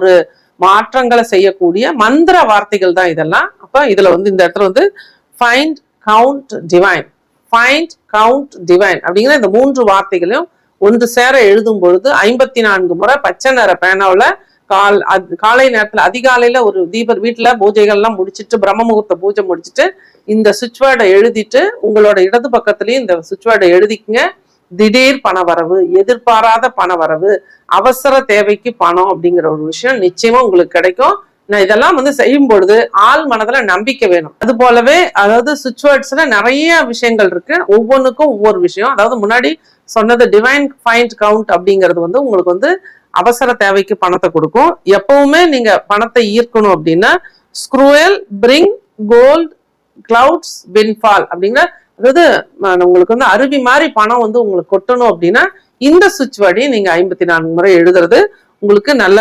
ஒரு மாற்றங்களை செய்யக்கூடிய மந்திர வார்த்தைகள் தான் இதெல்லாம். அப்ப இதுல வந்து இந்த இடத்துல வந்து find count divine, find count divine அப்படிங்கிற இந்த 3 வார்த்தைகளையும் ஒன்று சேர எழுதும் பொழுது 54 முறை பச்சை நிற பேனாவில் காலை நேரத்துல அதிகாலையில ஒரு வீட்டுல பூஜைகள்லாம் முடிச்சுட்டு பிரம்ம முகூர்த்த பூஜை முடிச்சுட்டு இந்த சுவிட்ச் வேர்டை எழுதிட்டு உங்களோட இடது பக்கத்துலயும் இந்த சுவிட்ச் வேர்டை எழுதிக்குங்க. திடீர் பணவரவு, எதிர்பாராத பணவரவு, அவசர தேவைக்கு பணம் அப்படிங்கிற ஒரு விஷயம் நிச்சயமா உங்களுக்கு கிடைக்கும். நான் இதெல்லாம் வந்து செய்யும் பொழுது ஆள் மனதுல நம்பிக்கை வேணும். அது போலவே அதாவது சுவிட்ச் வேர்ட்ஸ்ல நிறைய விஷயங்கள் இருக்கு, ஒவ்வொன்றுக்கும் ஒவ்வொரு விஷயம். அதாவது முன்னாடி சொன்னது டிவைன் ஃபைண்ட் கவுண்ட் அப்படிங்கிறது வந்து உங்களுக்கு வந்து அவசர தேவைக்கு பணத்தை கொடுக்கும். எப்பவுமே நீங்க பணத்தை ஈர்க்கணும் அப்படின்னா ஸ்க்ரூயல் பிரிங் கோல்ட் கிளவுட்ஸ் வின்ஃபால் அப்படிங்கிற, அதாவது உங்களுக்கு வந்து அருவி மாதிரி பணம் வந்து உங்களுக்கு கொட்டணும் அப்படின்னா இந்த சுவிட்ச் வேர்டையும் நீங்க 54 முறை எழுதுறது உங்களுக்கு நல்ல